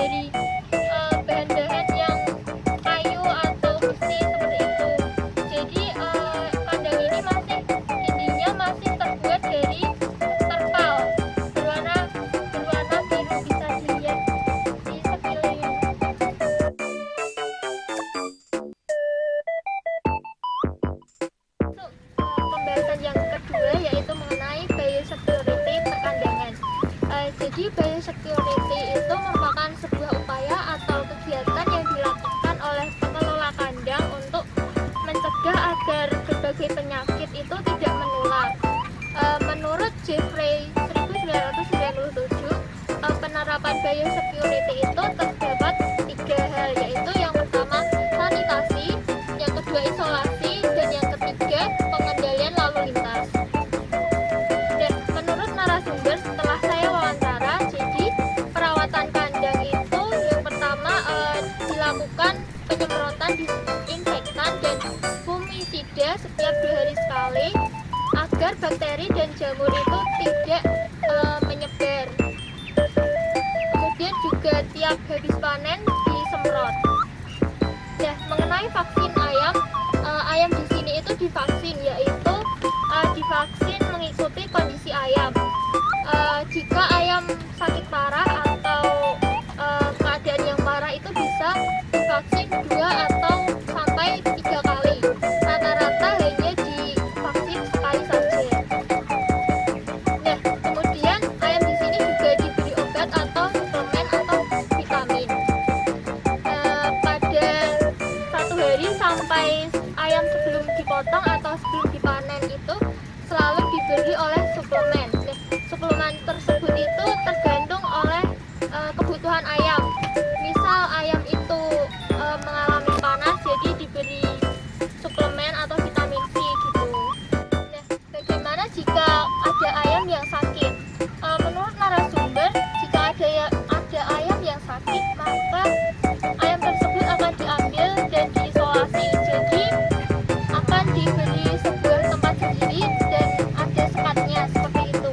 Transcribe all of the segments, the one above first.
dari bahan-bahan yang kayu atau besi seperti itu. Jadi kandang ini dindingnya masih terbuat dari terpal berwarna biru, bisa dilihat di sekeliling. Pembahasan yang kedua yaitu mengenai biosecurity perkandangan. Jadi biosecurity itu merupakan sebuah upaya atau kegiatan yang dilakukan oleh pengelola kandang untuk mencegah agar berbagai penyakit itu tidak menular. Menurut Jeffrey 1997, penerapan biosecurity itu terdapat 3 hal, yaitu yang pertama sanitasi, yang kedua isolasi, dan yang ketiga pengendalian lalu lintas. Dan menurut narasumber setelah saya wawancara, jadi perawatan kandang itu yang pertama dilakukan penyemprotan disinfektan dan fumisida setiap 2 hari sekali agar bakteri dan jamur itu tidak menyebar. Kemudian juga tiap habis panen disemprot. Nah, mengenai vaksin ayam, ayam di sini itu divaksin, yaitu divaksin mengikuti kondisi ayam. Jika ayam sakit parah atau keadaan yang parah itu bisa divaksin 2 atau sampai 3 kali. Rata-rata hanya divaksin sekali saja. Nah, kemudian ayam di sini juga diberi obat atau suplemen atau vitamin. Pada 1 hari sampai ayam sebelum dipotong atau sebelum dipanen itu selalu diberi oleh suplemen. Nah, suplemen tersebut itu tergantung oleh kebutuhan ayam. Misal ayam itu mengalami panas, jadi diberi suplemen atau vitamin C gitu. Nah, bagaimana jika ada ayam yang sakit? Menurut narasumber, jika ada ayam yang sakit, maka ayam tersebut akan diambil dan diisolasi. Jadi akan diberi sebuah tempat sendiri dan ada sekatnya seperti itu.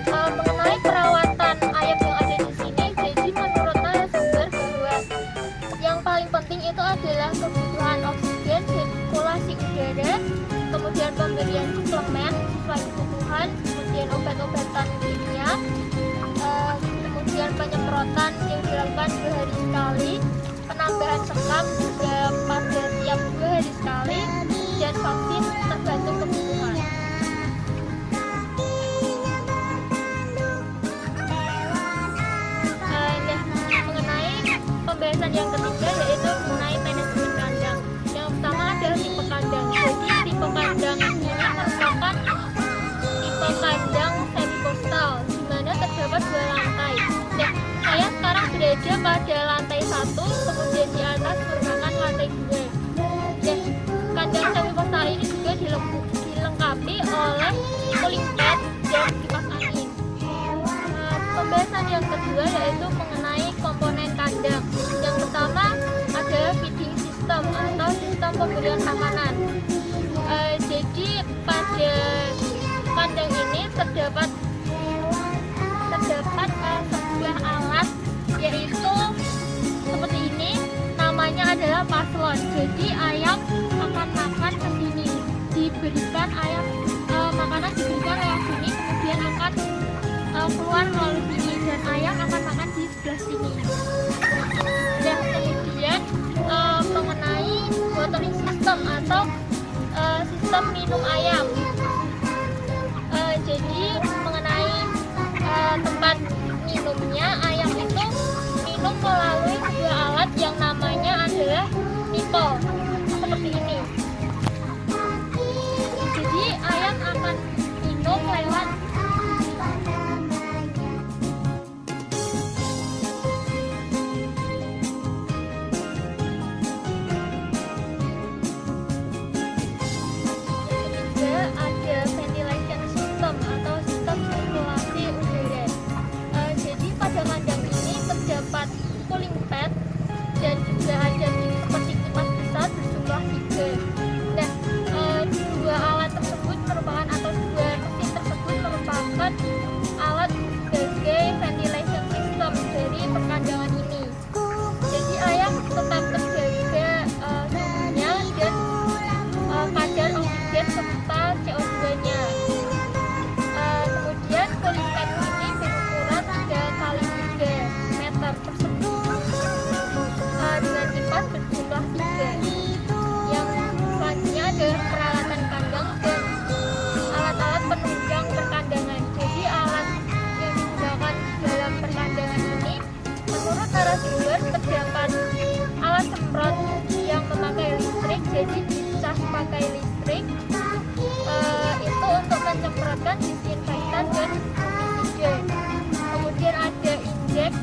Mengenai perawatan ayam yang ada di sini, jadi menurut narasumber bahwa yang paling penting itu adalah kebutuhan oksigen, sirkulasi udara, kemudian pemberian suplemen sesuai kebutuhan, kemudian obat-obatan kimia, kemudian penyemprotan yang dilakukan 2 hari sekali, penambahan sekam juga pada tiap 2 hari sekali, dan vaksin tergantung kebutuhan. Nah, mengenai pembahasan yang ketiga yaitu mengenai manajemen kandang. Yang pertama adalah tipe kandang. Jadi tipe kandang ini merupakan tipe kandang semi coastal, di mana terdapat 2 lantai. Nah, saya sekarang berada pada lantai 1, kemudian di atas merupakan lantai 2. Dan kandang semi coastal ini juga dilengkapi oleh cooling pad dan kipas angin. Pembahasan yang kedua yaitu mengenai komponen kandang. Yang pertama adalah feeding system atau sistem pemberian makanan. Jadi pada kandang ini terdapat sebuah alat, yaitu seperti ini, namanya adalah paslon. Jadi ayam akan makan ke sini, diberikan makanan diberikan lewat sini, kemudian akan keluar melalui sini dan ayam akan makan di sebelah sini. Dan kemudian mengenai watering system atau sistem minum ayam. Jadi mengenai tempat minumnya, ayam itu minum melalui sebuah alat yang namanya adalah nipple, seperti ini. Jadi ayam akan minum lewat ada ventilation system atau sistem sirkulasi udara. Jadi pada kandang ini terdapat cooling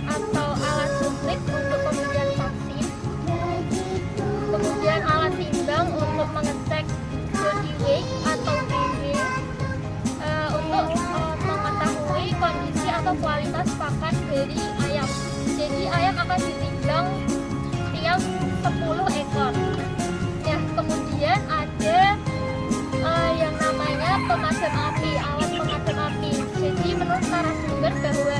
atau alat suntik untuk pemberian vaksin, kemudian alat timbang untuk mengecek body weight atau BW, untuk mengetahui kondisi atau kualitas pakan dari ayam. Jadi ayam akan ditimbang tiap 10 ekor. Ya, kemudian ada yang namanya pemadam api, alat pemadam api. Jadi menurut narasumber bahwa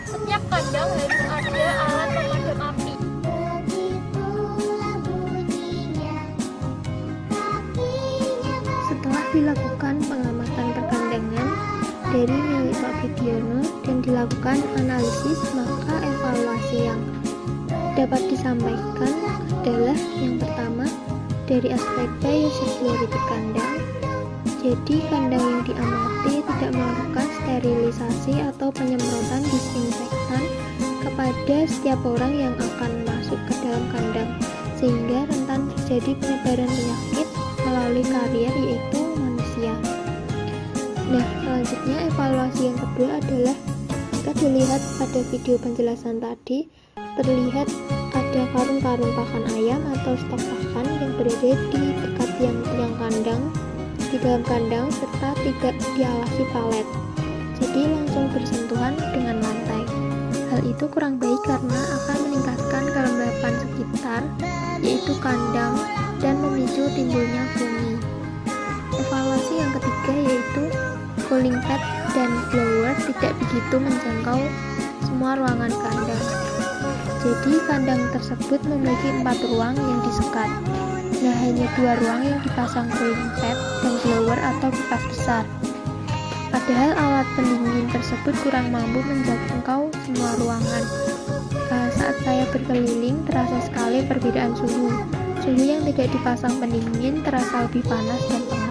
setiap kandang harus ada alat pemadam api. Setelah dilakukan pengamatan perkandangan dari milik Pak Budiono dan dilakukan analisis, maka evaluasi yang dapat disampaikan adalah yang pertama dari aspek biosecurity kandang. Jadi kandang yang diamati tidak melakukan sterilisasi atau penyemprotan disinfektan kepada setiap orang yang akan masuk ke dalam kandang, sehingga rentan terjadi penyebaran penyakit melalui karier yaitu manusia. Nah, selanjutnya evaluasi yang kedua adalah jika dilihat pada video penjelasan tadi, terlihat ada karung-karung pakan ayam atau stok pakan yang berada di dekat tiang-tiang kandang di dalam kandang serta tidak dialasi palet, jadi langsung bersentuhan dengan lantai. Hal itu kurang baik karena akan meningkatkan kelembapan sekitar, yaitu kandang, dan memicu timbulnya fungi. Evaluasi yang ketiga yaitu cooling pad dan blower tidak begitu menjangkau semua ruangan kandang. Jadi kandang tersebut memiliki 4 ruang yang disekat. Nah, hanya 2 ruang yang dipasang cooling pad dan blower atau kipas besar. Padahal alat pendingin tersebut kurang mampu menjangkau semua ruangan. Saat saya berkeliling, terasa sekali perbedaan suhu. Suhu yang tidak dipasang pendingin terasa lebih panas dan pengap.